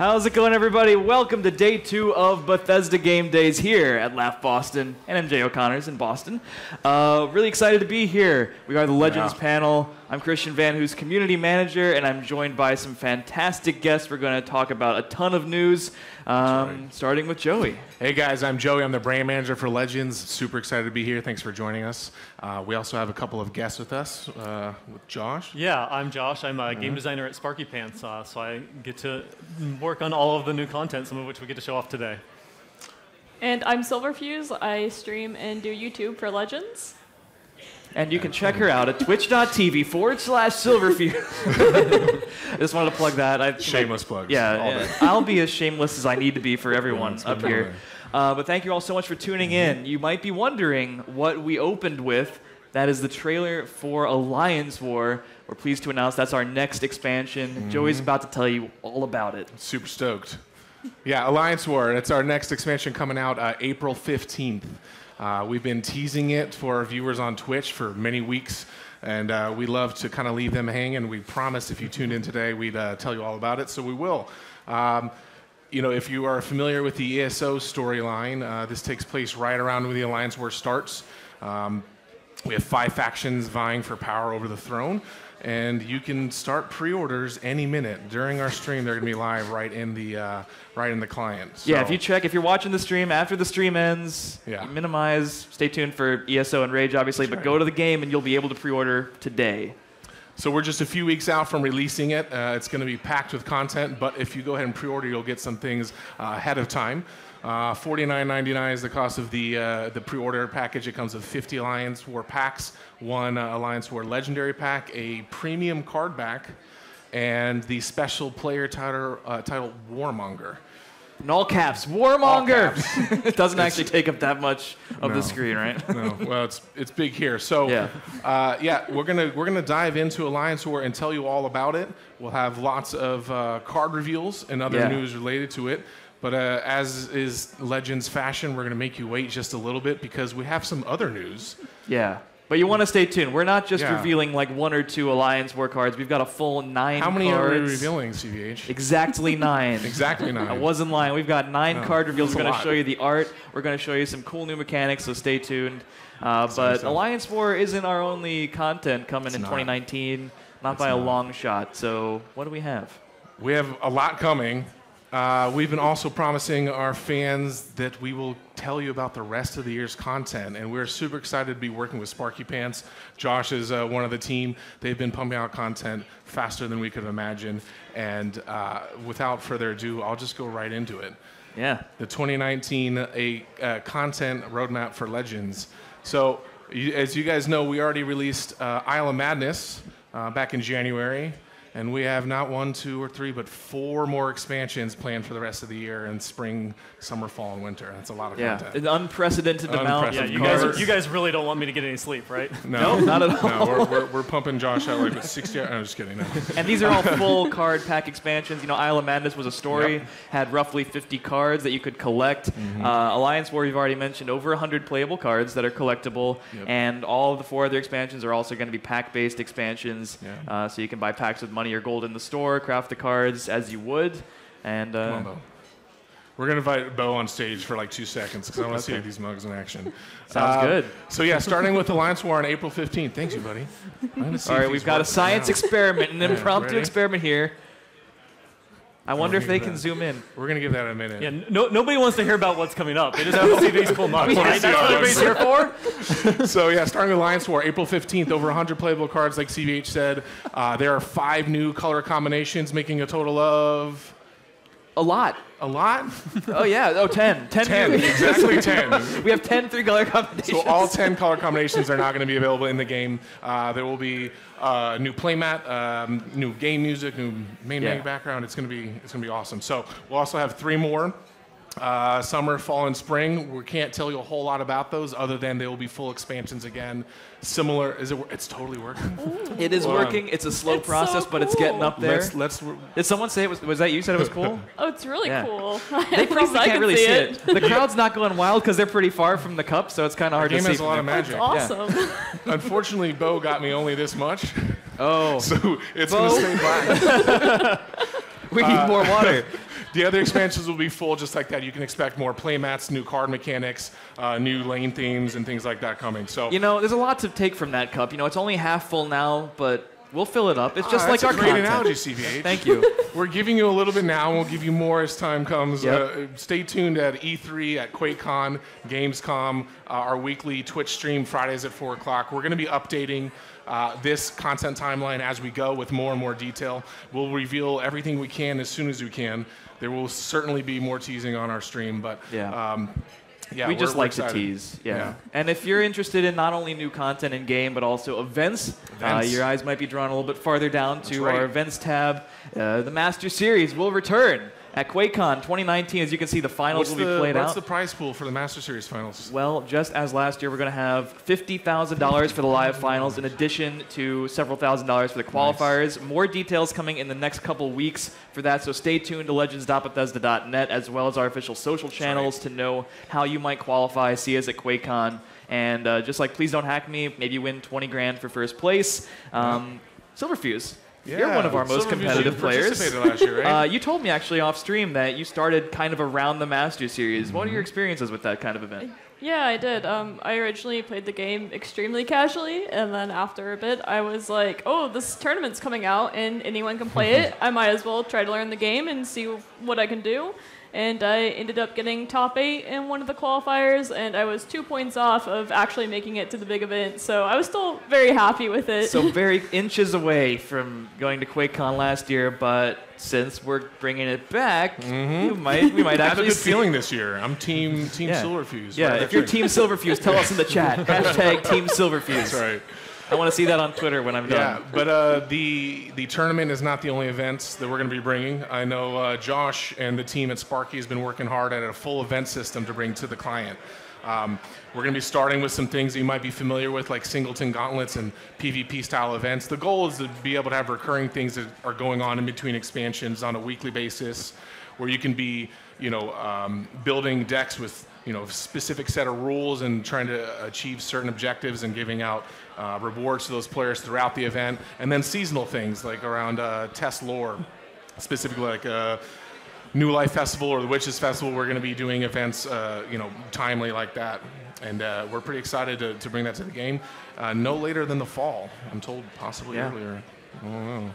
How's it going, everybody? Welcome to day 2 of Bethesda Game Days here at Laugh Boston and MJ O'Connor's in Boston. Really excited to be here. We are the Legends panel. I'm Christian Van Hoose, community manager, and I'm joined by some fantastic guests. We're going to talk about a ton of news, starting with Joey. Hey guys, I'm Joey. I'm the brand manager for Legends. Super excited to be here. Thanks for joining us. We also have a couple of guests with us, with Josh. Yeah, I'm Josh. I'm a game designer at Sparky Pants, so I get to work on all of the new content, some of which we get to show off today. And I'm Silverfuse. I stream and do YouTube for Legends. And you can check her out at twitch.tv/Silverfuse. I just wanted to plug that. Shameless plugs. Yeah, I'll be as shameless as I need to be for everyone up here. But thank you all so much for tuning in. You might be wondering what we opened with. That is the trailer for Alliance War. We're pleased to announce that's our next expansion. Joey's about to tell you all about it. Super stoked. Yeah, Alliance War. It's our next expansion coming out April 15th. We've been teasing it for our viewers on Twitch for many weeks, and we love to kind of leave them hanging. We promised if you tuned in today, we'd tell you all about it, so we will. You know, if you are familiar with the ESO storyline, this takes place right around when the Alliance War starts. We have 5 factions vying for power over the throne, and you can start pre-orders any minute. During our stream, they're going to be live right in the client. So, yeah, if you're watching the stream, after the stream ends, minimize, stay tuned for ESO and Rage, obviously, but go to the game and you'll be able to pre-order today. So we're just a few weeks out from releasing it. It's going to be packed with content, but if you go ahead and pre-order, you'll get some things ahead of time. $49.99 is the cost of the pre-order package. It comes with 50 Alliance War packs, 1 Alliance War Legendary pack, a premium card back, and the special player titled Warmonger. In all caps, Warmonger! All caps. It doesn't actually take up that much of the screen, right? No, well, it's big here. So, we're gonna dive into Alliance War and tell you all about it. We'll have lots of card reveals and other news related to it. But as is Legends fashion, we're going to make you wait just a little bit because we have some other news. Yeah, but you want to stay tuned. We're not just revealing like 1 or 2 Alliance War cards. We've got a full 9 cards. How many are we revealing, CVH? Exactly 9. Exactly 9. I wasn't lying. We've got 9 card reveals. We're going to show you the art. We're going to show you some cool new mechanics, so stay tuned. But Alliance War isn't our only content coming in 2019, not by a long shot. So what do we have? We have a lot coming. We've been also promising our fans that we will tell you about the rest of the year's content, and we're super excited to be working with Sparky Pants. Josh is one of the team. They've been pumping out content faster than we could imagine, and without further ado, I'll just go right into it. Yeah. The 2019 content roadmap for Legends. So, as you guys know, we already released Isle of Madness back in January. And we have not 1, 2, or 3, but 4 more expansions planned for the rest of the year in spring, summer, fall, and winter. That's a lot of content. An unprecedented amount. Yeah, you guys really don't want me to get any sleep, right? No, not at all. No, we're pumping Josh out like 60 hours. I'm just kidding. No. And these are all full card pack expansions. You know, Isle of Madness was a story, had roughly 50 cards that you could collect. Alliance War, you've already mentioned, over 100 playable cards that are collectible. And all of the 4 other expansions are also going to be pack-based expansions. So you can buy packs with money or gold in the store, craft the cards as you would, and come on, Bo. We're gonna invite Bo on stage for like 2 seconds because I want to see these mugs in action. Sounds good. So yeah, starting with Alliance War on April 15th. Thanks, you, buddy. All right, we've got a science experiment, an impromptu experiment here. I wonder if they can zoom in. We're going to give that a minute. Yeah, nobody wants to hear about what's coming up. They just want to see these cool mugs. Right? That's what everybody's here for? So yeah, starting with Alliance War, April 15th, over 100 playable cards, like CVH said. There are 5 new color combinations, making a total of... A lot. A lot? Oh, yeah. Oh, 10. 10. Exactly 10. We have 10 3-color combinations. So all 10 color combinations are not going to be available in the game. There will be new playmat, new game music, new main menu background. It's going to be awesome. So we'll also have 3 more. Summer, fall, and spring. We can't tell you a whole lot about those other than they will be full expansions again. Similar, it's totally working. It is working. It's a slow process, but it's getting up there. Did someone say it was that you said it was cool? Oh, it's really cool. They probably can't really see it. The crowd's not going wild because they're pretty far from the cup, so it's kind of hard to see. The game has a lot of magic. That's awesome. Unfortunately, Bo got me only this much. Oh. So it's going to stay black. We need more water. The other expansions will be full just like that. You can expect more playmats, new card mechanics, new lane themes, and things like that coming. So there's a lot to take from that cup. It's only half full now, but we'll fill it up. It's just like our great content. analogy, CVH. Thank you. We're giving you a little bit now, and we'll give you more as time comes. Yep. Stay tuned at E3, at QuakeCon, Gamescom, our weekly Twitch stream Fridays at 4 o'clock. We're going to be updating this content timeline as we go with more and more detail. We'll reveal everything we can as soon as we can. There will certainly be more teasing on our stream, but we just like to tease. Yeah. And if you're interested in not only new content in game, but also events. Your eyes might be drawn a little bit farther down to our events tab. The Master Series will return at QuakeCon 2019. As you can see, the finals will be played out. What's the prize pool for the Master Series finals? Well, just as last year, we're going to have $50,000 for the live finals, in addition to several $1,000s for the qualifiers. Nice. More details coming in the next couple weeks for that, so stay tuned to legends.bethesda.net, as well as our official social channels to know how you might qualify. See us at QuakeCon. And just like Please Don't Hack Me, maybe win 20 grand for first place. Silverfuse. Yeah, you're one of our most competitive players. Participated last year, right? You told me actually off stream that you started kind of around the Master Series. What are your experiences with that kind of event? Yeah, I did. I originally played the game extremely casually, and then after a bit, I was like, oh, this tournament's coming out, and anyone can play it. I might as well try to learn the game and see what I can do. And I ended up getting top 8 in one of the qualifiers, and I was 2 points off of actually making it to the big event. So I was still very happy with it. So very inches away from going to QuakeCon last year, but since we're bringing it back, we might actually I have a good feeling this year. I'm team Silverfuse. Yeah, if you're team Silverfuse, tell us in the chat. Hashtag team Silverfuse. That's right. I want to see that on Twitter when I'm done. Yeah, but the tournament is not the only events that we're going to be bringing. I know Josh and the team at Sparky has been working hard at a full event system to bring to the client. We're going to be starting with some things that you might be familiar with, like singleton gauntlets and PvP style events. The goal is to be able to have recurring things that are going on in between expansions on a weekly basis, where you can be, building decks with specific set of rules and trying to achieve certain objectives and giving out rewards to those players throughout the event. And then seasonal things like around test lore, specifically like New Life Festival or the Witches Festival. We're going to be doing events, timely like that. And we're pretty excited to bring that to the game. No later than the fall. I'm told possibly earlier. I don't know.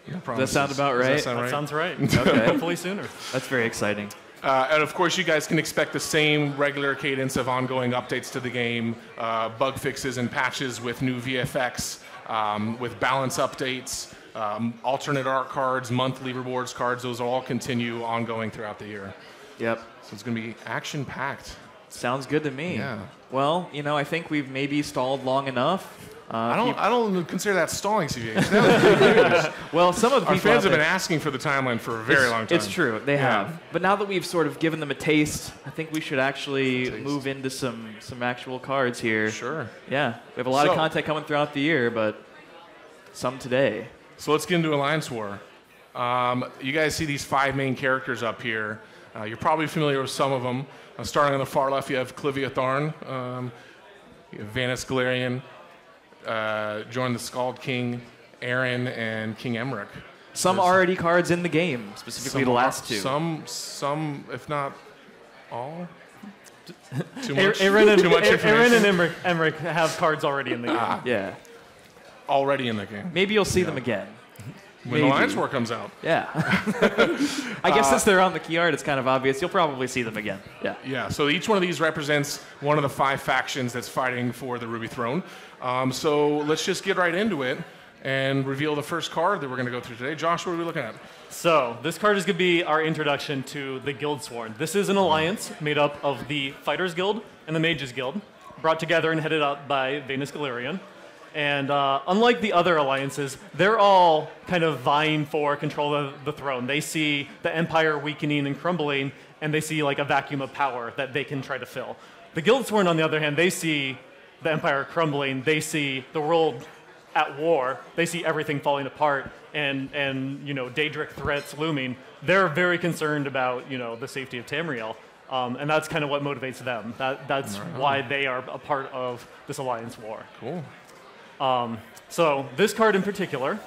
No Does that sound about right? Does that sound right? Sounds right. Okay. Hopefully sooner. That's very exciting. And of course, you guys can expect the same regular cadence of ongoing updates to the game, bug fixes and patches with new VFX, with balance updates, alternate art cards, monthly rewards cards. Those all continue ongoing throughout the year. Yep. So it's going to be action-packed. Sounds good to me. Yeah. Well, I think we've maybe stalled long enough. I don't consider that stalling, CVH. Well, some of the Our people fans have been asking for the timeline for a very long time. It's true, they have. But now that we've sort of given them a taste, I think we should actually move into some actual cards here. Sure. Yeah, we have a lot of content coming throughout the year, but some today. So let's get into Alliance War. You guys see these 5 main characters up here. You're probably familiar with some of them. Starting on the far left, you have Clivia Tharn, you have Vanus Galerian, join the Scald King, Aaron, and King Emmerich. Some already cards in the game, specifically the last 2. Some, if not all. Too much. Aaron and information. Emmerich have cards already in the game. Yeah. Already in the game. Maybe you'll see them again. When Alliance War comes out. Yeah. I guess since they're on the key art, it's kind of obvious. You'll probably see them again. Yeah. Yeah, so each one of these represents one of the 5 factions that's fighting for the Ruby Throne. So let's just get right into it and reveal the first card that we're going to go through today. Josh, what are we looking at? So this card is going to be our introduction to the Guildsworn. This is an alliance made up of the Fighters Guild and the Mages Guild, brought together and headed up by Vanus Galerian. And unlike the other alliances, they're all kind of vying for control of the throne. They see the empire weakening and crumbling, and they see like a vacuum of power that they can try to fill. The Guildsworn, on the other hand, they see the empire crumbling. They see the world at war. They see everything falling apart, and Daedric threats looming. They're very concerned about the safety of Tamriel. And that's kind of what motivates them. That's why they are a part of this alliance war. Cool. So this card in particular,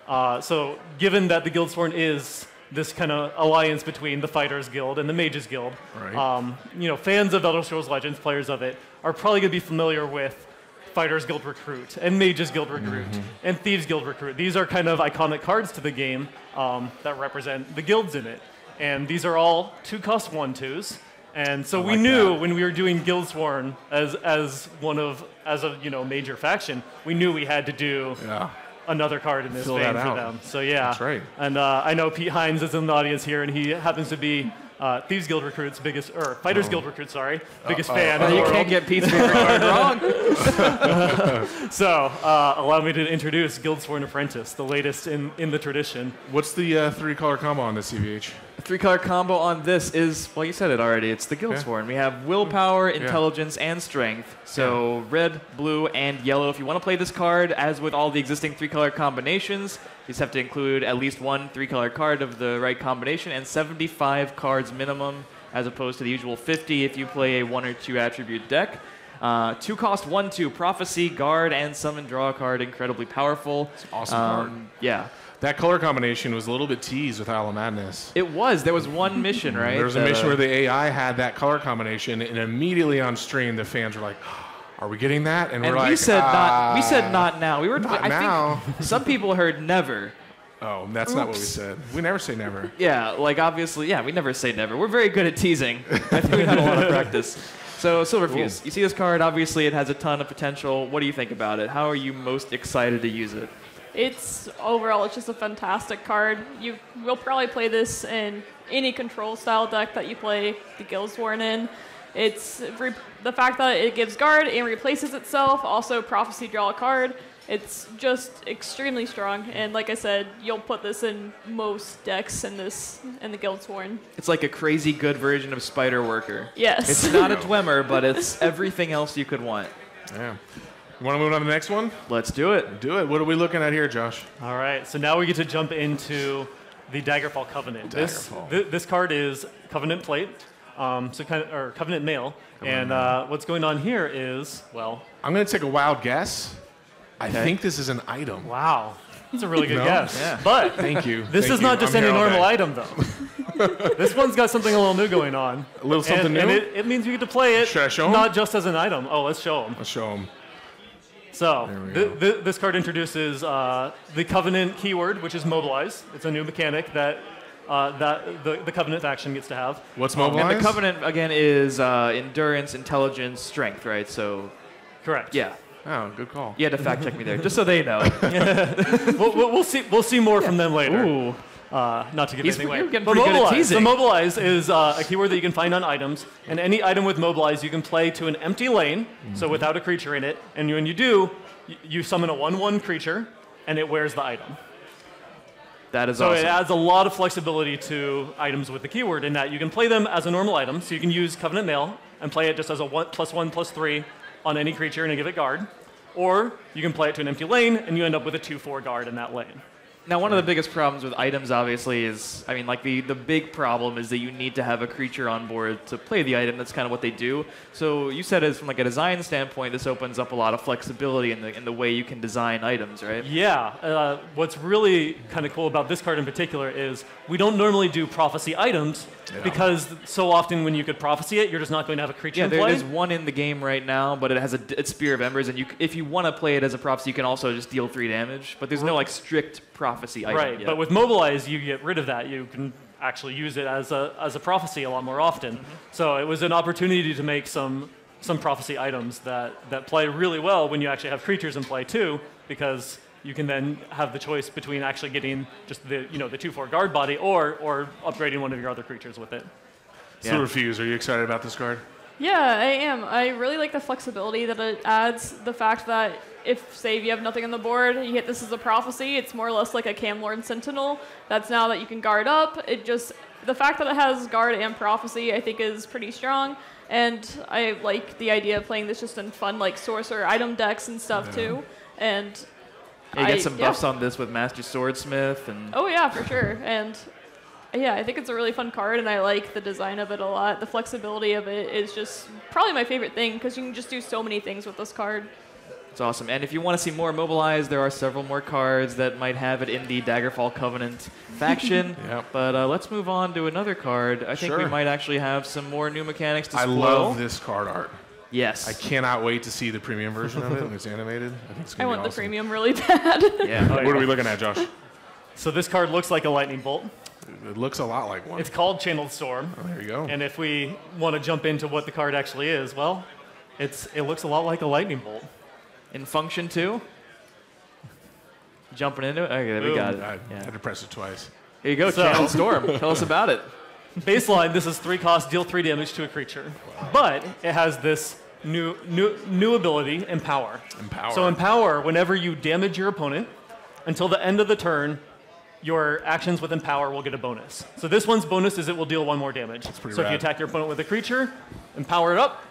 so given that the Guildsworn is this kind of alliance between the Fighters Guild and the Mages Guild. Right. Fans of Elder Scrolls Legends, players of it, are probably going to be familiar with Fighters Guild Recruit and Mages Guild Recruit and Thieves Guild Recruit. These are kind of iconic cards to the game that represent the guilds in it. And these are all 2-cost 1/2s. And so we knew when we were doing Guildsworn as a major faction, we knew we had to do another card in this vein for them. So yeah, that's right. And I know Pete Hines is in the audience here, and he happens to be Thieves Guild Recruit's biggest, or Fighters Guild Recruit, sorry, biggest fan. In the You world. can't get Pete's favorite card wrong. So allow me to introduce Guildsworn Apprentice, the latest in the tradition. What's the 3-color combo on this CVH? The 3-color combo on this is, well, you said it already. It's the Guildsworn. We have willpower, intelligence, and strength. So red, blue, and yellow. If you want to play this card, as with all the existing 3-color combinations, you just have to include at least one 3-color card of the right combination and 75 cards minimum, as opposed to the usual 50 if you play a 1 or 2 attribute deck. 2-cost 1/2, Prophecy, Guard, and Summon, draw a card. Incredibly powerful. It's an awesome card. Yeah. That color combination was a little bit teased with Isle of Madness. It was. There was one mission, right? There was a mission where the AI had that color combination, and immediately on stream, the fans were like, "Are we getting that?" And we're like, we said not. We said not now. We were. Not I now. think some people heard never. Oh, that's not what we said. We never say never. Yeah, like obviously, yeah, we never say never. We're very good at teasing. I think we've had a lot of practice. So Silverfuse, you see this card. Obviously, it has a ton of potential. What do you think about it? How are you most excited to use it? It's just a fantastic card. You will probably play this in any control style deck that you play the Guildsworn in. It's the fact that it gives guard and replaces itself, also prophecy, draw a card. It's just extremely strong, and like I said, you'll put this in most decks in the Guildsworn. It's like a crazy good version of Spider Worker. Yes. It's not a Dwemer, but it's everything else you could want. Yeah. You want to move on to the next one? Let's do it. Do it. What are we looking at here, Josh? All right, so now we get to jump into the Daggerfall Covenant. This card is Covenant Plate, or Covenant Mail. And what's going on here is, well... I'm going to take a wild guess. I think this is an item. Wow. That's a really good guess. Yeah. But Thank you. this is not just any normal item, though. This one's got something a little new going on. A little something new? And it means you get to play it Should I show 'em? not just as an item. Oh, let's show them. Let's show them. So this card introduces the Covenant keyword, which is Mobilize. It's a new mechanic that the Covenant faction gets to have. What's Mobilize? And the Covenant, again, is endurance, intelligence, strength, right? So, Correct. yeah. Oh, good call. You had to fact check me there, just so they know. We'll see more from them later. Ooh. Not to give anything away. You're getting But pretty good at Mobilize. teasing. So Mobilize is a keyword that you can find on items, and any item with Mobilize you can play to an empty lane, so without a creature in it, and when you do, you summon a 1/1 creature, and it wears the item. That is So awesome. it adds a lot of flexibility to items with the keyword in that you can play them as a normal item, so you can use Covenant Mail and play it just as a 1/1/3 on any creature and give it guard, or you can play it to an empty lane, and you end up with a 2/4 guard in that lane. Now, one of the biggest problems with items, obviously, is, the big problem is that you need to have a creature on board to play the item. That's kind of what they do. So you said as from like a design standpoint, this opens up a lot of flexibility in the way you can design items, right? Yeah. What's really kind of cool about this card in particular is we don't normally do prophecy items because so often when you could prophecy it, you're just not going to have a creature in play. There's one in the game right now, but it has it's Spear of Embers, and if you want to play it as a prophecy, you can also just deal 3 damage. But there's no like strict prophecy item. Right, yet. but with Mobilize, you get rid of that. You can actually use it as a prophecy a lot more often. So it was an opportunity to make some prophecy items that play really well when you actually have creatures in play too, because you can then have the choice between actually getting just the 2/4 guard body or upgrading one of your other creatures with it. Silverfuse, are you excited about this card? Yeah, I am. I really like the flexibility that it adds. The fact that if, say, you have nothing on the board, you hit this as a prophecy, it's more or less like a Camlorn Sentinel. That's now that you can guard up. The fact that it has guard and prophecy, I think, is pretty strong. And I like the idea of playing this just in fun, like sorcerer item decks and stuff too. And you get some buffs on this with Master Swordsmith and. Oh yeah, for sure. And yeah, I think it's a really fun card, and I like the design of it a lot. The flexibility of it is just probably my favorite thing because you can just do so many things with this card. It's awesome. And if you want to see more Mobilize, there are several more cards that might have it in the Daggerfall Covenant faction. Yep. But let's move on to another card. I think we Sure. might actually have some more new mechanics to I spoil. love this card art. Yes. I cannot wait to see the premium version of it when it's animated. I think it's I going to want be the awesome. premium really bad. Yeah. Oh, What are we looking at, Josh? So this card looks like a lightning bolt. It looks a lot like one. It's called Channeled Storm. Oh, there you go. And if we want to jump into what the card actually is, well, it looks a lot like a lightning bolt. In function 2? Jumping into it? Okay, there we Boom. got it. I Yeah. had to press it twice. Here you go, So- Channel Storm. Tell us about it. Baseline, this is 3 cost, deal 3 damage to a creature. But it has this new ability, Empower. Empower. So Empower, whenever you damage your opponent, until the end of the turn, your actions with Empower will get a bonus. So this one's bonus is it will deal 1 more damage. pretty So if rad. you attack your opponent with a creature, Empower it up,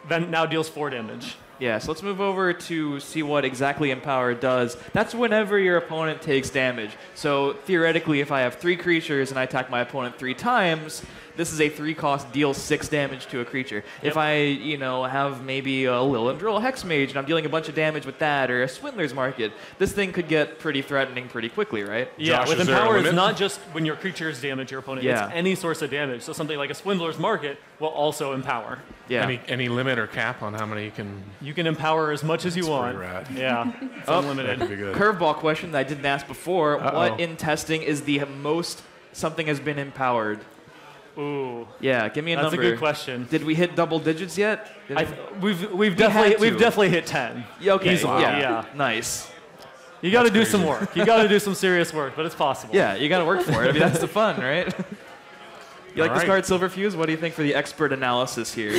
then now deals 4 damage. Yeah, so let's move over to see what exactly Empower does. That's whenever your opponent takes damage. So theoretically, if I have 3 creatures and I attack my opponent 3 times, this is a 3-cost deal 6 damage to a creature. If I, have maybe a Lilindril Hexmage and I'm dealing a bunch of damage with that, or a Swindler's Market, this thing could get pretty threatening pretty quickly, right? Yeah, Josh, with is there a Empower, it's limit? not just when your creatures damage your opponent, Yeah. it's any source of damage. So something like a Swindler's Market will also Empower. Yeah. Any limit or cap on how many you can? You can empower as much as you want. pretty rad. Yeah, it's Oh. unlimited. That'd be good. Curveball question that I didn't ask before. Uh-oh. What in testing is the most something has been empowered? Ooh, Yeah, give me a that's number. a good question. Did we hit double digits yet? We've had to. definitely hit 10. Yeah, okay. Easily, yeah. Nice. You got to do crazy. some work. You got to do some serious work, but it's possible. Yeah, you got to work for it. I mean, that's the fun, right? You like All this right. card, Silverfuse? What do you think for the expert analysis here?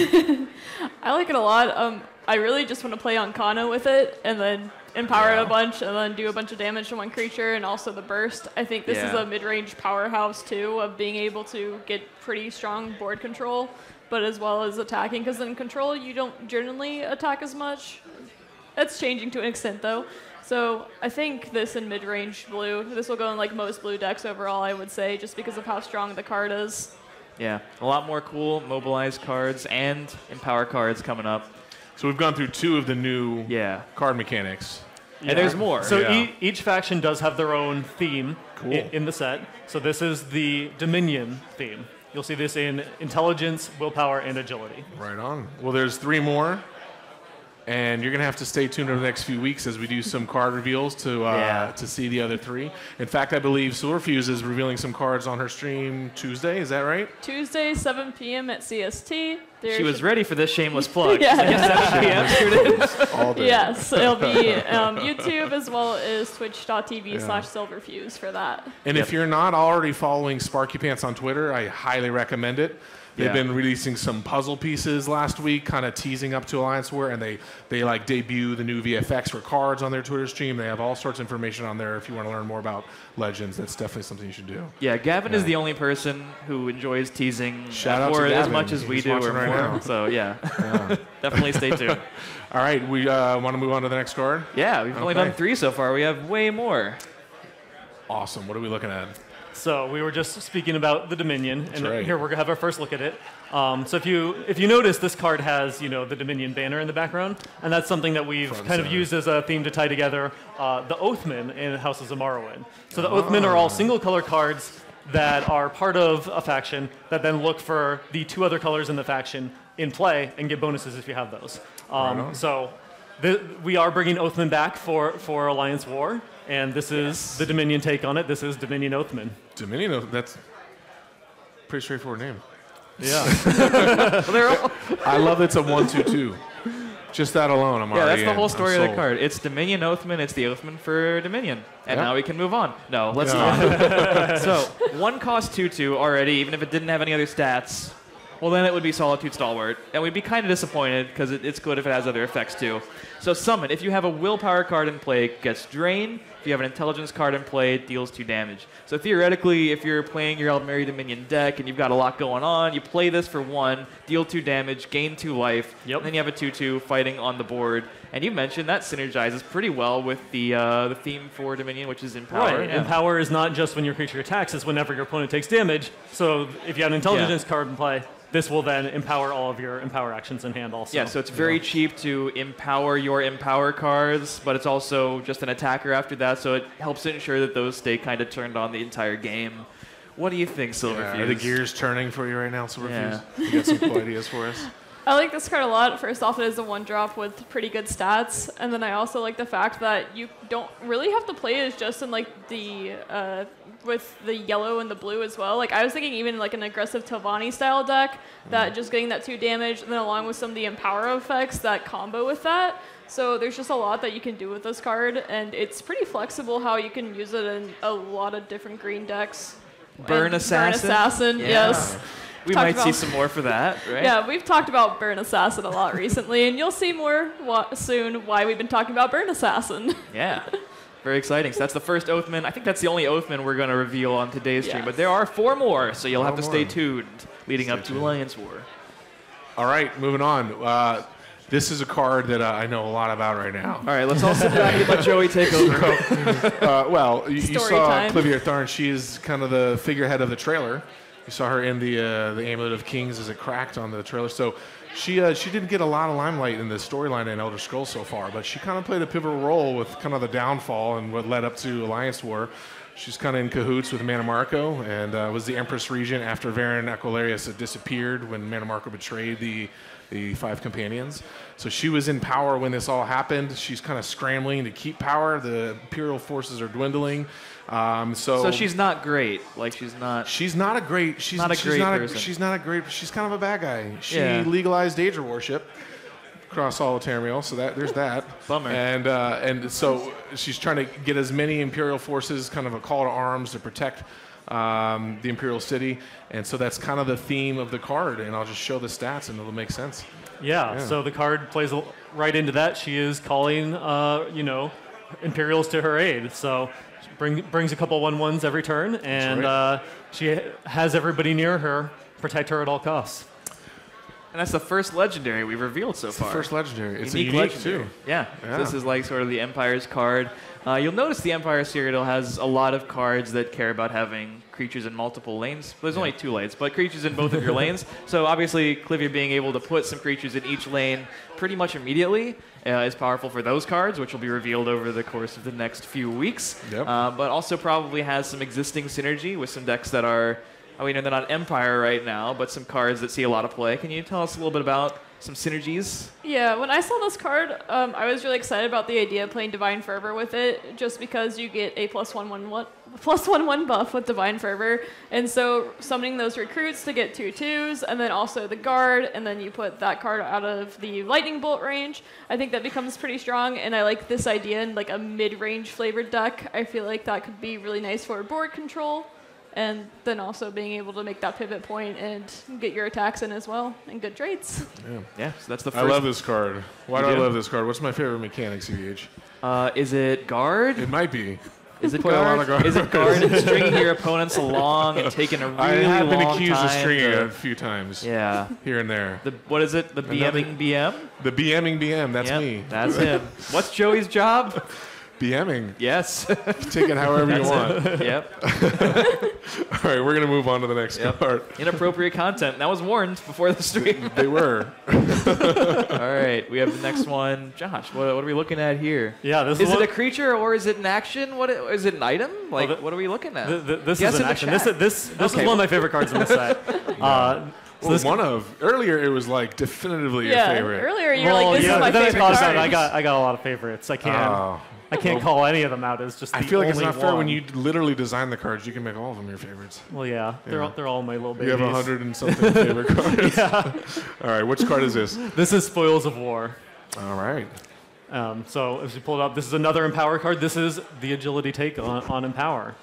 I like it a lot. I really just want to play on Kana with it and then empower it a bunch and then do a bunch of damage to one creature and also the burst. I think this is Yeah. a mid-range powerhouse too of being able to get pretty strong board control, but as well as attacking, because in control you don't generally attack as much. That's changing to an extent though. So I think this in mid-range blue, this will go in like most blue decks overall, I would say, just because of how strong the card is. Yeah, a lot more cool Mobilize cards and Empower cards coming up. So we've gone through 2 of the new Yeah. card mechanics. And there's more. So Yeah. each faction does have their own theme Cool. in the set. So this is the Dominion theme. You'll see this in intelligence, willpower, and agility. Right on. Well, there's 3 more. And you're going to have to stay tuned over the next few weeks as we do some card reveals to see the other 3. In fact, I believe Silverfuse is revealing some cards on her stream Tuesday. Is that right? Tuesday, 7 p.m. at CST. There She was should- ready for this shameless plug. Yeah. She's like, yes, 7 p.m. Here it is. All day. Yes, it'll be YouTube as well as twitch.tv/Silverfuse for that. And if you're not already following Sparky Pants on Twitter, I highly recommend it. They've Yeah. been releasing some puzzle pieces last week, kind of teasing up to Alliance War, and they like debut the new VFX for cards on their Twitter stream. They have all sorts of information on there if you want to learn more about Legends. That's definitely something you should do. Yeah, Gavin is the only person who enjoys teasing Shout out to for as Gavin. much as we He's do or watching right more. now. So yeah, definitely stay tuned. All right, we want to move on to the next card? Yeah, we've only Okay. done 3 so far. We have way more. Awesome. What are we looking at? So we were just speaking about the Dominion, and right. here we're gonna have our first look at it. So if you notice, this card has the Dominion banner in the background, and that's something that we've Front kind of center. used as a theme to tie together the Oathmen in Houses of Morrowind. So the Oathmen are all single color cards that are part of a faction that then look for the 2 other colors in the faction in play and get bonuses if you have those. on. So we are bringing Oathman back for Alliance War, and this is the Dominion take on it. This is Dominion Oathman. Dominion, that's a pretty straightforward name. Yeah. I love it's a 1/2/2. Just that alone, I'm Yeah, already that's the in. whole I'm story of the sold. card. It's Dominion Oathman. It's the Oathman for Dominion. And Yeah. now we can move on. No, let's Yeah. not. So, 1 cost 2/2 already, even if it didn't have any other stats. Well, then it would be Solitude Stalwart. And we'd be kind of disappointed because it's good if it has other effects too. So, Summon. If you have a willpower card in play, it gets Drain, If you have an intelligence card in play, it deals 2 damage. So theoretically, if you're playing your Eldmeri Dominion deck and you've got a lot going on, you play this for 1, deal 2 damage, gain 2 life, and then you have a 2/2 fighting on the board. And you mentioned that synergizes pretty well with the theme for Dominion, which is Empower. Right, Empower is not just when your creature attacks, it's whenever your opponent takes damage. So if you have an intelligence card in play, this will then empower all of your Empower actions in hand also. Yeah, so it's very cheap to empower your Empower cards, but it's also just an attacker after that, so it helps to ensure that those stay kind of turned on the entire game. What do you think, Silverfuse? Are the gears turning for you right now, Silverfuse? You got some cool ideas for us? I like this card a lot. First off, it is a 1-drop with pretty good stats, and then I also like the fact that you don't really have to play it as just in like the with the yellow and the blue as well. Like I was thinking even like an aggressive Telvanni style deck that just getting that 2 damage, and then along with some of the Empower effects that combo with that. So there's just a lot that you can do with this card, and it's pretty flexible how you can use it in a lot of different green decks. Burn Assassin? Burn Assassin, yes. We might see some more for that, right? Yeah, we've talked about Burn Assassin a lot recently, and you'll see more soon why we've been talking about Burn Assassin. Yeah. Very exciting. So that's the first Oathman. I think that's the only Oathman we're going to reveal on today's stream, but there are 4 more, so you'll have to stay tuned leading up to Alliance War. All right, moving on. This is a card that I know a lot about right now. All right, let's all sit down and let Joey take over. Well, you saw time. Clivier Tharn. She is kind of the figurehead of the trailer. You saw her in the Amulet of Kings as it cracked on the trailer. So she didn't get a lot of limelight in the storyline in Elder Scrolls so far, but she kind of played a pivotal role with kind of the downfall and what led up to Alliance War. She's kind of in cahoots with Mannimarco and was the Empress Regent after Varen Aquilarius had disappeared when Mannimarco betrayed the 5 companions. So she was in power when this all happened. She's kind of scrambling to keep power. The Imperial forces are dwindling. So she's not great. Like she's not a great person. She's not a great. She's kind of a bad guy. She legalized Daedra worship across all of Tamriel, so there's that. Bummer. And so she's trying to get as many Imperial forces, kind of a call to arms to protect the Imperial city, and so that's kind of the theme of the card. And I'll just show the stats, and it'll make sense. Yeah. So the card plays right into that. She is calling, Imperials to her aid. So brings a couple 1/1s every turn, and she has everybody near her protect her at all costs. And that's the first legendary we've revealed so far. The first legendary. It's unique legendary too. Yeah. So this is like sort of the Empire's card. You'll notice the Empire Cyrodiil has a lot of cards that care about having creatures in multiple lanes. There's only 2 lanes, but creatures in both of your lanes. So obviously, Clivier being able to put some creatures in each lane pretty much immediately is powerful for those cards, which will be revealed over the course of the next few weeks. Yep. But also probably has some existing synergy with some decks that are, they're not Empire right now, but some cards that see a lot of play. Can you tell us a little bit about some synergies? Yeah, when I saw this card, I was really excited about the idea of playing Divine Fervor with it, just because you get a +1/1 buff with Divine Fervor, and so summoning those recruits to get 2/2s, and then also the guard, and then you put that card out of the lightning bolt range. I think that becomes pretty strong, and I like this idea in like a mid-range flavored deck. I feel like that could be really nice for board control. And then also being able to make that pivot point and get your attacks in as well, and good trades. Yeah, so that's the first. I love this card. Why do I love this card? What's my favorite mechanic, CVH? Is it guard? It might be. Is it Play a lot of guard? guard. Is it guard and stringing your opponents along and taking a really long I have been accused time of stringing it a few times. Yeah. Here and there. What is it? The BMing BM? The BMing BM. That's me. That's him. What's Joey's job? BMing. Yes. Take it however you want. Yep. All right, we're going to move on to the next card. Inappropriate content. That was warned before the stream. They were. All right, we have the next one. Josh, what are we looking at here? Yeah, this is it a creature or is it an action? Is it an item? Like, what are we looking at? This is an action. This is one of my favorite cards in the set. Earlier it was like definitively your favorite. Earlier you were like, this is my favorite card. I got a lot of favorites. I can't call any of them out as just the I feel like it's not fair one. when you literally design the cards. You can make all of them your favorites. Well, yeah. They're all my little babies. You have 100 and something favorite cards. Yeah. All right, which card is this? This is Spoils of War. All right. So as you pull it up, this is another Empower card. This is the agility take on Empower.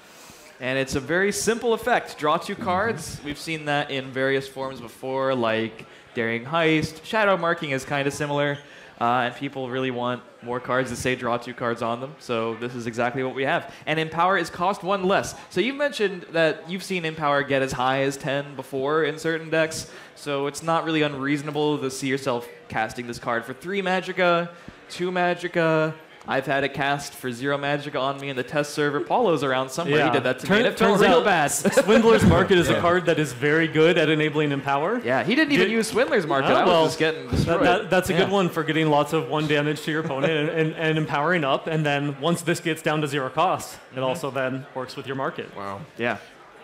And it's a very simple effect. Draw 2 cards. We've seen that in various forms before, like Daring Heist. Shadow Marking is kind of similar. and people really want more cards that say draw 2 cards on them. So this is exactly what we have. And Empower is cost 1 less. So you've mentioned that you've seen Empower get as high as 10 before in certain decks. So it's not really unreasonable to see yourself casting this card for 3 Magicka, 2 Magicka. I've had it cast for 0 Magicka on me in the test server. Paulo's around somewhere. He did that to me, and it felt real bad. Swindler's Market is a card that is very good at enabling Empower. Yeah, he didn't even use Swindler's Market. I was just getting destroyed. That's a good one for getting lots of 1 damage to your opponent and empowering up. And then once this gets down to 0 cost, it also then works with your market. Wow. Yeah.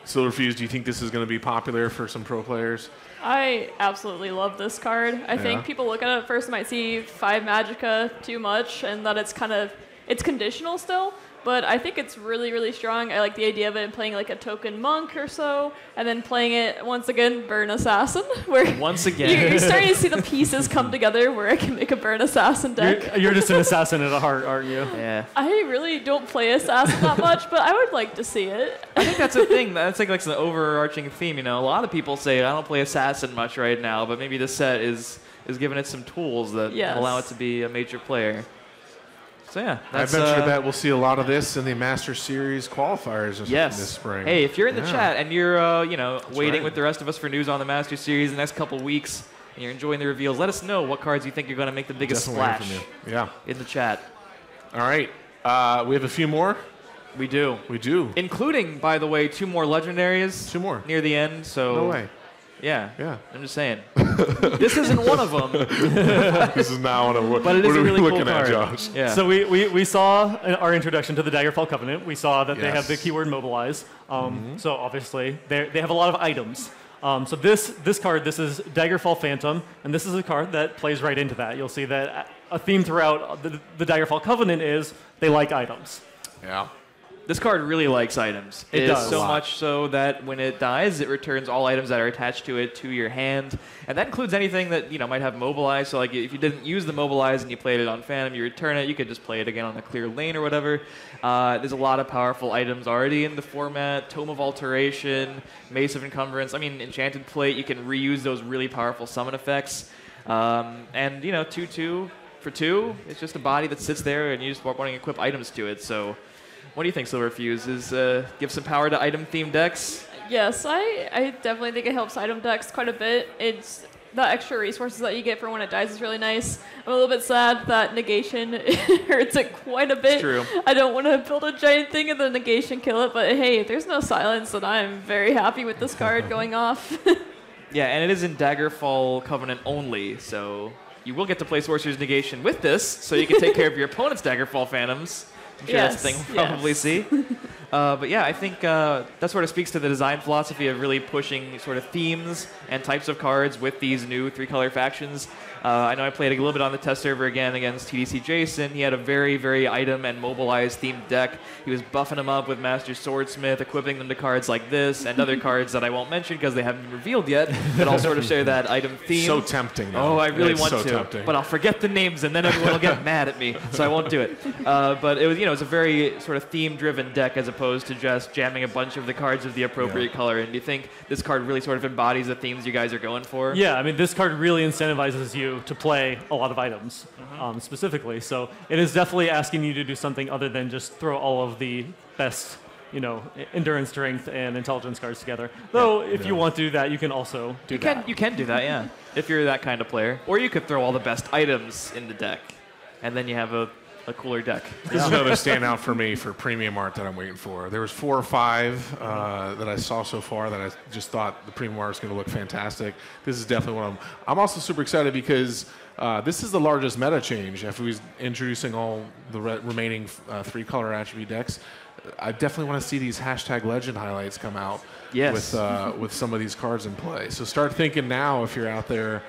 Silverfuse, do you think this is going to be popular for some pro players? I absolutely love this card. I think people look at it first might see 5 Magicka too much and that it's conditional still, but I think it's really, really strong. I like the idea of it playing like a token monk or so, and then playing it once again, Burn Assassin, where once again you're starting to see the pieces come together where I can make a Burn Assassin deck. You're just an assassin at heart, aren't you? Yeah. I really don't play Assassin that much, but I would like to see it. I think that's a thing. That's like the overarching theme. You know, a lot of people say I don't play Assassin much right now, but maybe this set is giving it some tools that allow it to be a major player. So yeah, I venture to bet we'll see a lot of this in the Master Series qualifiers this spring. Hey, if you're in the chat and you're waiting with the rest of us for news on the Master Series the next couple weeks, and you're enjoying the reveals, let us know what cards you think are going to make the biggest splash in the chat. All right. We have a few more. We do. We do. Including, by the way, 2 more legendaries. 2 more. Near the end. So no way. Yeah. Yeah. I'm just saying. This isn't one of them. This is not one of them. But it is a really looking cool at, card. Josh? Yeah. So we saw our introduction to the Daggerfall Covenant. We saw that they have the keyword mobilize. So obviously they have a lot of items. So this card, this is Daggerfall Phantom, and this is a card that plays right into that. You'll see that a theme throughout the Daggerfall Covenant is they like items. Yeah. This card really likes items. It does. So much so that when it dies, it returns all items that are attached to it to your hand. And that includes anything that might have mobilize. So like if you didn't use the mobilize and you played it on Phantom, you return it. You could just play it again on a clear lane or whatever. There's a lot of powerful items already in the format. Tome of Alteration, Mace of Encumbrance. I mean, Enchanted Plate, you can reuse those really powerful summon effects. And 2/2 for 2, it's just a body that sits there and you just want to equip items to it. So what do you think, Silverfuse? Give some power to item-themed decks? Yes, I definitely think it helps item decks quite a bit. It's the extra resources that you get for when it dies is really nice. I'm a little bit sad that negation hurts it quite a bit. It's true. I don't want to build a giant thing and then negation kill it, but hey, if there's no silence, then I'm very happy with this card going off. Yeah, and it is in Daggerfall Covenant only, so you will get to play Sorcerer's Negation with this, so you can take care of your opponent's Daggerfall Phantoms. I'm sure that's a thing we'll probably see. But yeah, I think that sort of speaks to the design philosophy of really pushing sort of themes and types of cards with these new 3-color factions. I know I played a little bit on the test server again against TDC Jason. He had a very, very item and mobilized themed deck. He was buffing them up with Master Swordsmith, equipping them to cards like this and other cards that I won't mention because they haven't been revealed yet, but all sort of share that item theme. So tempting. Though. Oh, I really want to, tempting. but I'll forget the names and then everyone will get mad at me, so I won't do it. But it was, it's a very sort of theme-driven deck as opposed to just jamming a bunch of the cards of the appropriate color. And do you think this card really sort of embodies the themes you guys are going for? Yeah, I mean, this card really incentivizes you to play a lot of items, specifically. So it is definitely asking you to do something other than just throw all of the best, endurance, strength, and intelligence cards together. Though, if you want to do that, you can also do that. You can do that, yeah, if you're that kind of player. Or you could throw all the best items in the deck, and then you have a cooler deck. This is another standout for me for premium art that I'm waiting for. There was 4 or 5 that I saw so far that I just thought the premium art was going to look fantastic. This is definitely one of them. I'm also super excited because this is the largest meta change after we're introducing all the remaining 3-color attribute decks. I definitely want to see these #legend highlights come out with some of these cards in play. So start thinking now if you're out there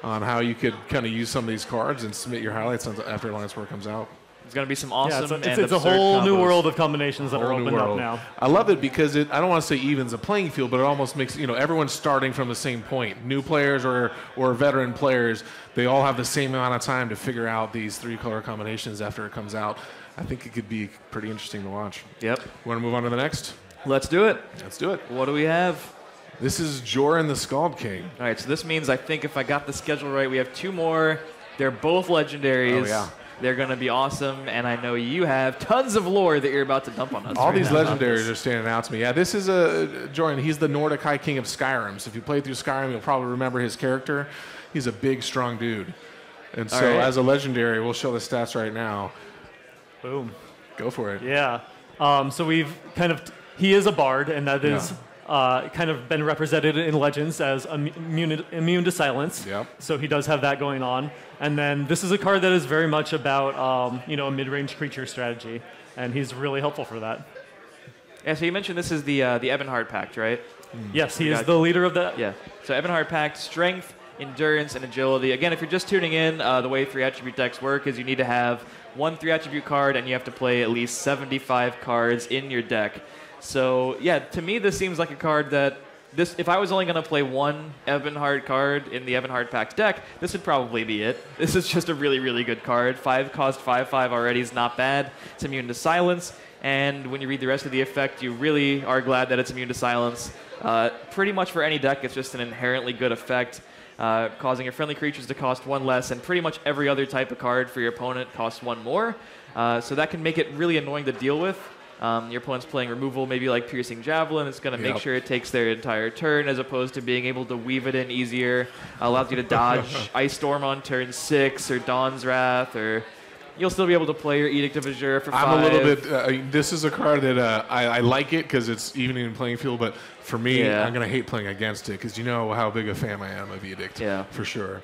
on how you could kind of use some of these cards and submit your highlights after Alliance War comes out. There's going to be some awesome it's a whole new world of combinations that are opened up now. I love it because I don't want to say evens a playing field, but it almost makes, everyone's starting from the same point. New players or veteran players, they all have the same amount of time to figure out these 3-color combinations after it comes out. I think it could be pretty interesting to watch. Yep. Want to move on to the next? Let's do it. Let's do it. What do we have? This is Joran the Scald King. All right, so this means I think if I got the schedule right, we have 2 more They're both legendaries. Oh, yeah. They're going to be awesome, and I know you have tons of lore that you're about to dump on us. All right these now. legendaries are standing out to me. Yeah, this is Jordan. He's the Nordic High King of Skyrim. So if you played through Skyrim, you'll probably remember his character. He's a big, strong dude. And so as a legendary, we'll show the stats right now. Boom. Go for it. Yeah. So we've he is a bard, and that is kind of been represented in Legends as immune to silence. Yep. So he does have that going on. And then this is a card that is very much about a mid-range creature strategy, and he's really helpful for that. Yeah, so you mentioned this is the Ebonheart Pact, right? Yes, he is the leader of that. Yeah. So Ebonheart Pact, strength, endurance, and agility. Again, if you're just tuning in, the way 3-attribute decks work is you need to have one 3-attribute card, and you have to play at least 75 cards in your deck. So, yeah, to me, this seems like a card that if I was only going to play one Ebonheart card in the Ebonheart Pact deck, this would probably be it. This is just a really, really good card. 5 cost 5/5 already is not bad. It's immune to silence, and when you read the rest of the effect, you really are glad that it's immune to silence. Pretty much for any deck, it's just an inherently good effect, causing your friendly creatures to cost 1 less, and pretty much every other type of card for your opponent costs 1 more. So that can make it really annoying to deal with. Your opponent's playing removal, maybe like Piercing Javelin. It's going to make sure it takes their entire turn, as opposed to being able to weave it in easier. Allows you to dodge Ice Storm on turn 6, or Dawn's Wrath, or you'll still be able to play your Edict of Azure for 5. I'm a little bit. This is a card that I like it because it's evening and playing field, but for me, I'm going to hate playing against it because you know how big a fan I am of Edict. Yeah. For sure.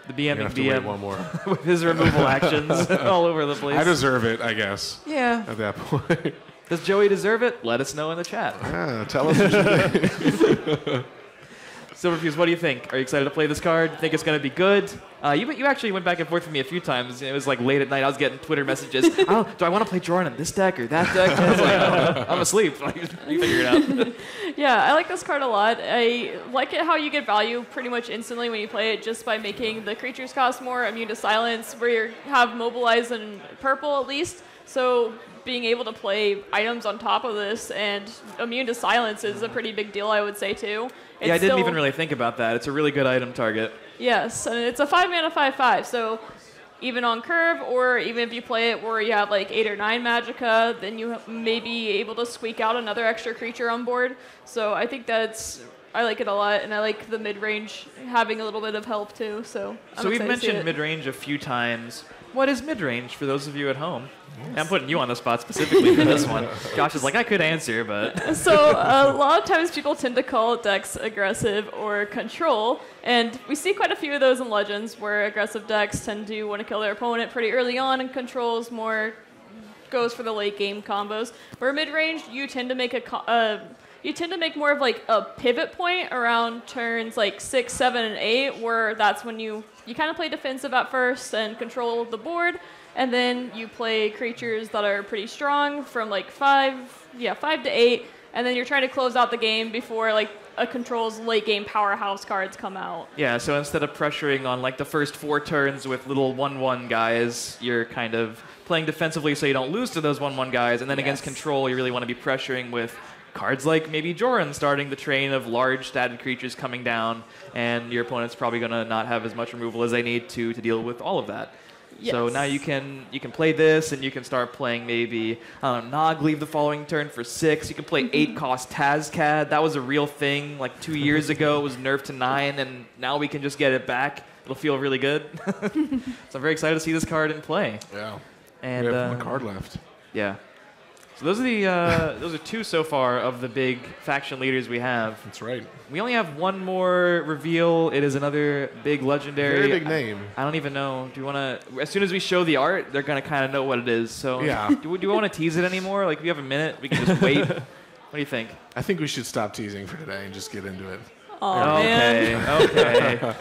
The BM and DM one more with his removal actions all over the place. I deserve it, I guess. Yeah. At that point. Does Joey deserve it? Let us know in the chat. Yeah, tell us what you think. Silverfuse, what do you think? Are you excited to play this card? Think it's going to be good? You actually went back and forth with me a few times. It was like late at night. I was getting Twitter messages. Oh, do I want to play Jordan in this deck or that deck? I was like, I'm asleep. You figure it out. Yeah, I like this card a lot. I like it how you get value pretty much instantly when you play it, just by making the creatures cost more, immune to silence, where you have mobilize in purple at least. So being able to play items on top of this and immune to silence is a pretty big deal, I would say, too. Yeah, I didn't even really think about that. It's a really good item target. Yes, and it's a 5-mana 5/5, so even on curve, or even if you play it where you have like 8 or 9 Magicka, then you may be able to squeak out another extra creature on board. So I think I like it a lot, and I like the mid-range having a little bit of help, too. So we've mentioned mid-range a few times. What is mid-range for those of you at home? Yes. I'm putting you on the spot specifically for this one. Josh is like, I could answer, but... So a lot of times people tend to call decks aggressive or control, and we see quite a few of those in Legends where aggressive decks tend to want to kill their opponent pretty early on, and controls more goes for the late game combos. Where mid-range, you tend to make more of like a pivot point around turns like 6, 7, and 8, where that's when you kind of play defensive at first and control the board, and then you play creatures that are pretty strong from like 5 to 8, and then you're trying to close out the game before like a control's late game powerhouse cards come out. Yeah, so instead of pressuring on like the first 4 turns with little 1/1 guys, you're kind of playing defensively so you don't lose to those 1/1 guys, and then against control you really want to be pressuring with cards like maybe Joran starting the train of large statted creatures coming down, and your opponent's probably going to not have as much removal as they need to deal with all of that. Yes. So now you can play this, and you can start playing maybe, I don't know, Nog leave the following turn for 6. You can play 8-cost Tazcad. That was a real thing like 2 years ago. It was nerfed to 9, and now we can just get it back. It'll feel really good. So I'm very excited to see this card in play. Yeah. And we have 1 card left. Yeah. So those are 2 so far of the big faction leaders we have. That's right. We only have 1 more reveal. It is another big legendary. Very big name. I don't even know. Do you want to? As soon as we show the art, they're gonna kind of know what it is. So yeah. Do we want to tease it anymore? Like, if you have a minute, we can just wait. What do you think? I think we should stop teasing for today and just get into it. Oh, man. Okay.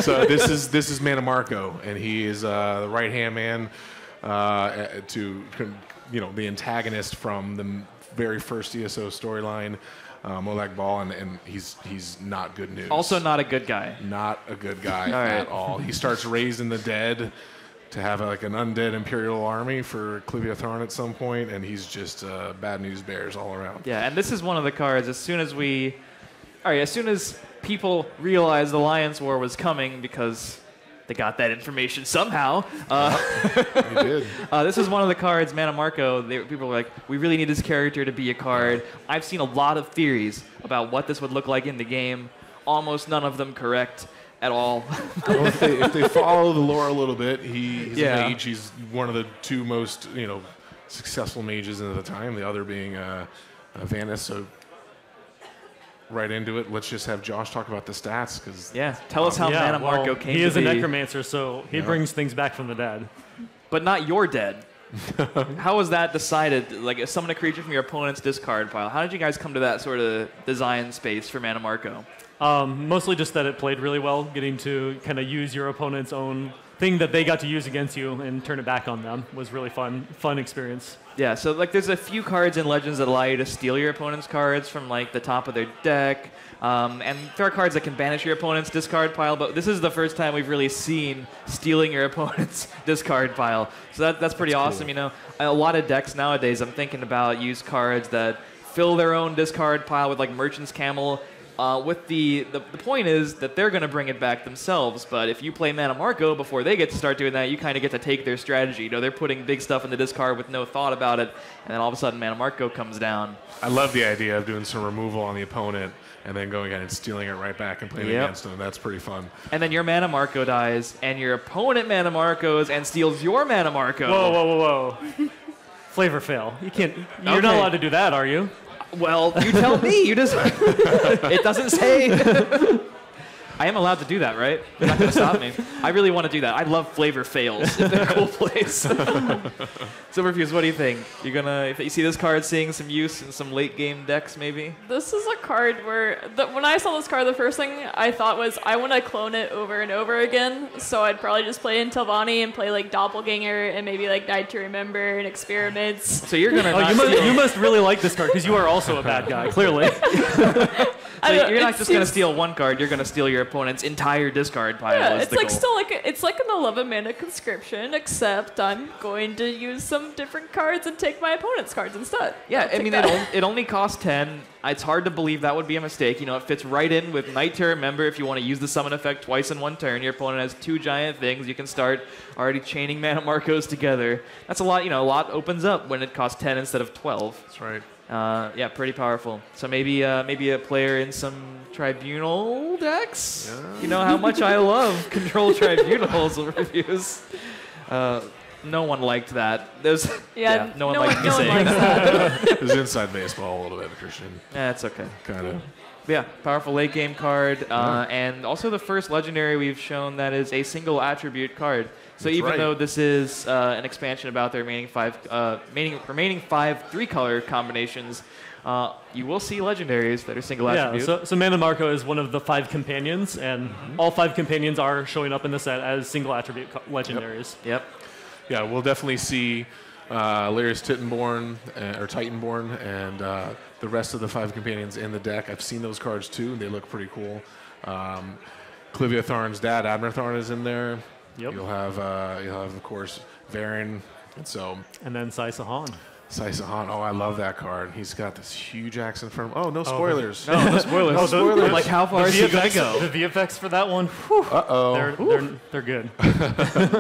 So this is Mannimarco, and he is the right-hand man to the antagonist from the very first ESO storyline, Molag Bal, and he's not good news. Also not a good guy. Not a good guy at all. He starts raising the dead to have like an undead Imperial army for Clivia Tharn at some point, and he's just bad news bears all around. Yeah, and this is one of the cards. As soon as people realized the Alliance War was coming, because they got that information somehow. They did. This is one of the cards, Mannimarco. People were like, we really need this character to be a card. I've seen a lot of theories about what this would look like in the game. Almost none of them correct at all. Well, if they follow the lore a little bit, he's Yeah. a mage. He's one of the two most successful mages at the time. The other being Vanis. So right into it. Let's just have Josh talk about the stats because Yeah, tell us how Mannimarco came to be. He is a necromancer, so he brings things back from the dead. But not your dead. How was that decided? Like, summon a creature from your opponent's discard pile. How did you guys come to that sort of design space for Mannimarco? Mostly just that it played really well, getting to kind of use your opponent's own thing that they got to use against you and turn it back on them was really fun experience. Yeah, so like there's a few cards in Legends that allow you to steal your opponent's cards from like the top of their deck, and there are cards that can banish your opponent's discard pile, but this is the first time we've really seen stealing your opponent's discard pile. So that's pretty awesome. Cool. A lot of decks nowadays, I'm thinking about use cards that fill their own discard pile with like Merchant's Camel. With the point is that they're going to bring it back themselves, but if you play Mannimarco before they get to start doing that, you kind of get to take their strategy. They're putting big stuff in the discard with no thought about it, and then all of a sudden Mannimarco comes down. I love the idea of doing some removal on the opponent and then going ahead and stealing it right back and playing against them. That's pretty fun. And then your Mannimarco dies, and your opponent Mannimarcos and steals your Mannimarco. Whoa. Flavor fail. You can't. You're not allowed to do that, are you? Well, you tell me. You just. It doesn't say. I am allowed to do that, right? You're not going to stop me. I really want to do that. I love flavor fails if they're cool plays. Silverfuse, what do you think? You're gonna, if you see this card seeing some use in some late game decks, maybe? This is a card where, when I saw this card, the first thing I thought was, I want to clone it over and over again. So I'd probably just play in Telvanni and play like Doppelganger and maybe like Night to Remember and Experiments. So you're gonna. You must really like this card because you are also a bad guy, clearly. So you're not just going to steal one card, you're going to steal your opponent's entire discard pile. Yeah, is it's the like goal. still like it's like an 11-mana conscription, except I'm going to use some different cards and take my opponent's cards instead. Yeah, I'll I take mean, that. it only costs 10. It's hard to believe that would be a mistake. It fits right in with Night to Remember. If you want to use the summon effect twice in one turn, your opponent has two giant things. You can start already chaining Mannimarcos together. That's a lot. A lot opens up when it costs 10 instead of 12. That's right. Yeah, pretty powerful. So maybe a player in some Tribunal decks. Yeah. You know how much I love Control Tribunals reviews. No one liked that. No one liked me saying that. It was inside baseball a little bit, Christian. That's okay. Kind of. Yeah, powerful late game card, and also the first legendary we've shown that is a single attribute card. So That's even right. though this is an expansion about the remaining five 3-color combinations, you will see legendaries that are single attribute. Yeah, so Mannimarco is one of the 5 companions, and all 5 companions are showing up in the set as single attribute legendaries. Yep. Yeah, we'll definitely see Lyris Titanborn or Titanborn and the rest of the 5 companions in the deck. I've seen those cards too. They look pretty cool. Clivia Tharn's dad, Abner Tharn, is in there. Yep. You'll have of course Varen, And then Sai Sahan. Saisahan. Oh, I love that card. He's got this huge axe in front of him. Oh, no spoilers. No spoilers. No spoilers. I'm like, how far is he going to go? The VFX for that one, whew, they're good.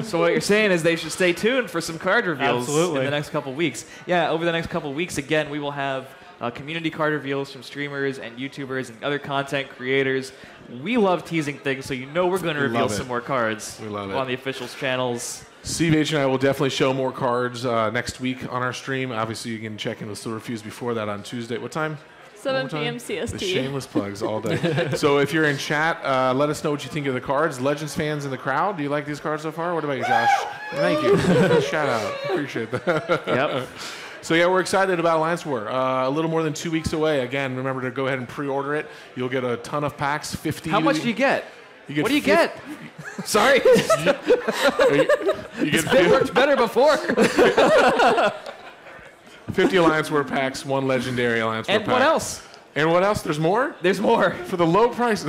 So what you're saying is they should stay tuned for some card reveals Absolutely. in the next couple weeks. Yeah, over the next couple weeks, again, we will have community card reveals from streamers and YouTubers and other content creators. We love teasing things, so we're going to reveal some more cards We love it. on the officials channels. Steve H and I will definitely show more cards next week on our stream. Obviously, you can check in with Silverfuse before that on Tuesday. What time? 7 One more p.m. time? The CST. shameless plugs all day. So if you're in chat, let us know what you think of the cards. Legends fans in the crowd, do you like these cards so far? What about you, Josh? Thank you. Shout out. Appreciate that. Yep. So yeah, we're excited about Alliance War. A little more than 2 weeks away. Again, remember to go ahead and pre-order it. You'll get a ton of packs. 50. How much do you get? You What do you get? Sorry. It worked better before. 50 Alliance War packs, 1 legendary Alliance War And pack. what else? And what else? There's more? There's more. For the low price.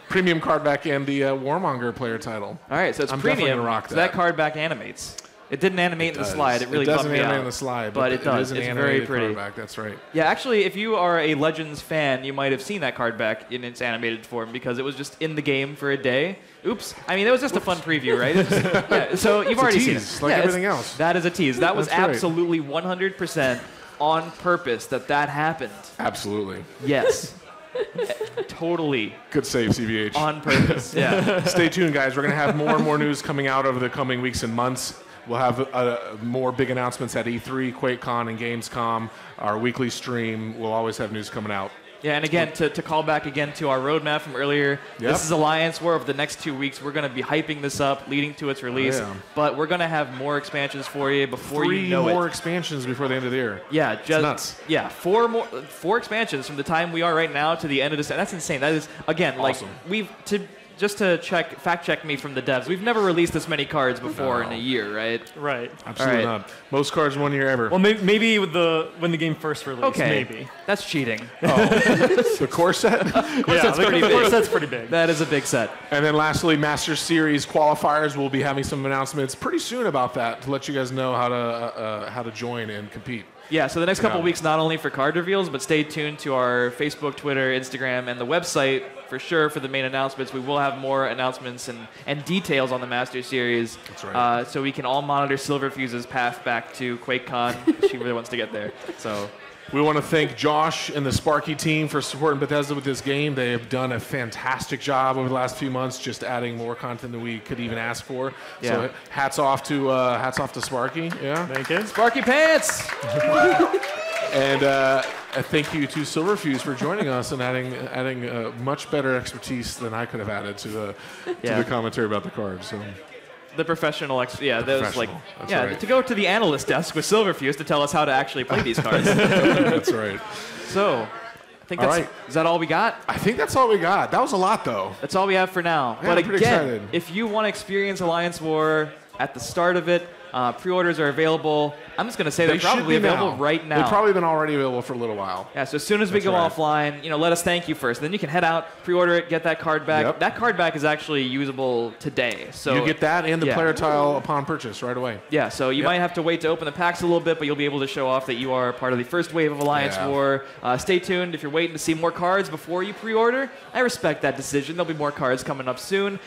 Premium card back and the Warmonger player title. All right, so it's I'm definitely premium. gonna rock So that. that card back animates. It didn't animate in the does. slide. It really doesn't bummed me animate out. in the slide, but it does. is an It's very animated pretty. card back. That's right. Yeah, actually, if you are a Legends fan, you might have seen that card back in its animated form because it was just in the game for a day. It Oops. I mean, it was just a fun preview, right? Yeah, so you've already seen it. Like Yeah, everything else. That is a tease. That was That's right. absolutely 100% on purpose that happened. Absolutely. Yes. Totally Good save, CVH. on purpose. Yeah. Stay tuned, guys. We're going to have more and more news coming out over the coming weeks and months. We'll have more big announcements at E3, QuakeCon, and Gamescom. Our weekly stream. We'll always have news coming out. Yeah, and again, to call back again to our roadmap from earlier, this is Alliance War. Over the next 2 weeks, we're going to be hyping this up, leading to its release. Yeah. But we're going to have more expansions for you before you know it. 3 more expansions before the end of the year. Yeah, just nuts. Yeah, 4 expansions from the time we are right now to the end of this. That's insane. That is again Awesome. Just to fact check me from the devs. We've never released this many cards before in a year, right? Right. Absolutely All right. not. Most cards in 1 year ever. Well, maybe when the game first released. Okay, Maybe. that's cheating. The core set. Yeah, pretty the core big. set's pretty big. That is a big set. And then lastly, Master Series qualifiers. We'll be having some announcements pretty soon about that to let you guys know how to join and compete. Yeah, so the next couple weeks, not only for card reveals, but stay tuned to our Facebook, Twitter, Instagram, and the website for sure for the main announcements. We will have more announcements and details on the Master Series. That's right. So we can all monitor Silverfuse's path back to QuakeCon. She really wants to get there. So We want to thank Josh and the Sparky team for supporting Bethesda with this game. They have done a fantastic job over the last few months, just adding more content than we could even ask for. Yeah. So hats off to Sparky. Yeah. Thank you. Sparky Pants! And thank you to Silverfuse for joining us and adding much better expertise than I could have added to the commentary about the cards. So. The professional, that was like, That's yeah, right. to go to the analyst desk with Silverfuse to tell us how to actually play these cards. That's right. So, I think All that's, right. is that all we got? I think that's all we got. That was a lot, though. That's all we have for now. Yeah, but I'm pretty again, excited. if you want to experience Alliance War at the start of it, pre-orders are available. I'm just going to say they're probably available right now. They've probably been already available for a little while. Yeah, so as soon as we That's go right. offline, let us thank you first. Then you can head out, pre-order it, get that card back. Yep. That card back is actually usable today. So You get that and the yeah. player tile upon purchase right away. Yeah, so you Yep. might have to wait to open the packs a little bit, but you'll be able to show off that you are part of the first wave of Alliance Yeah. War. Stay tuned if you're waiting to see more cards before you pre-order. I respect that decision. There'll be more cards coming up soon.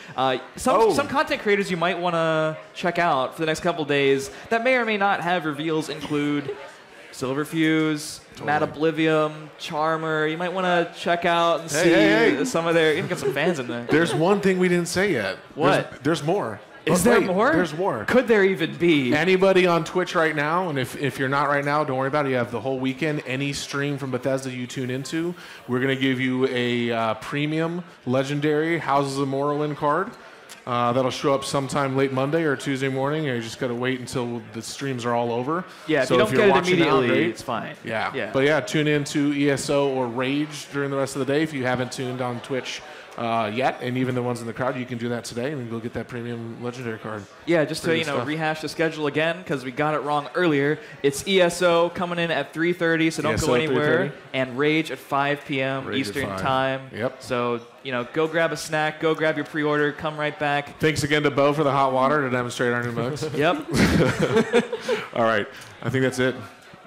Some content creators you might want to check out for the next couple days that may or may not have reveals include Silverfuse, Matt Oblivium, Charmer. You might want to check out and see some of their. Even got some fans in there. There's one thing we didn't say yet. What? There's more. Is But there wait, more? There's more. Could there even be? Anybody on Twitch right now, and if you're not right now, don't worry about it. You have the whole weekend. Any stream from Bethesda you tune into, we're going to give you a premium legendary Houses of Morrowind card. That'll show up sometime late Monday or Tuesday morning. You just got to wait until the streams are all over. Yeah, so if you don't you're get it watching now, immediately, great. it's fine. Yeah. But yeah, tune in to ESO or Rage during the rest of the day. If you haven't tuned on Twitch yet, and even the ones in the crowd, you can do that today and go get that premium legendary card. Yeah, just to Pretty stuff. rehash the schedule again because we got it wrong earlier. It's ESO coming in at 3:30, so don't ESO go at anywhere. 3:30. And Rage at 5 p.m. Rage at Eastern 5. time. Yep. So go grab a snack, go grab your pre-order, come right back. Thanks again to Bo for the hot water to demonstrate our new mugs. Yep. All right, I think that's it.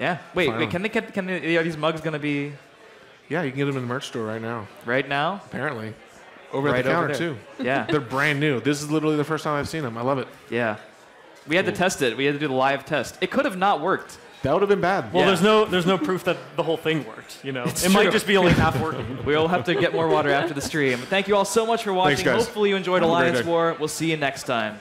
Yeah. Wait, Final. are these mugs gonna be Yeah, you can get them in the merch store right now. right now? Apparently, over Right at the over counter there. too. Yeah. They're brand new. This is literally the first time I've seen them. I love it. Yeah. We had to test it. We had to do the live test. It could have not worked. That would have been bad. Well, Yeah. there's no proof that the whole thing worked. It true. might just be only half working. We'll have to get more water after the stream. Thank you all so much for watching. guys. Hopefully you enjoyed Have a great Alliance day. War. We'll see you next time.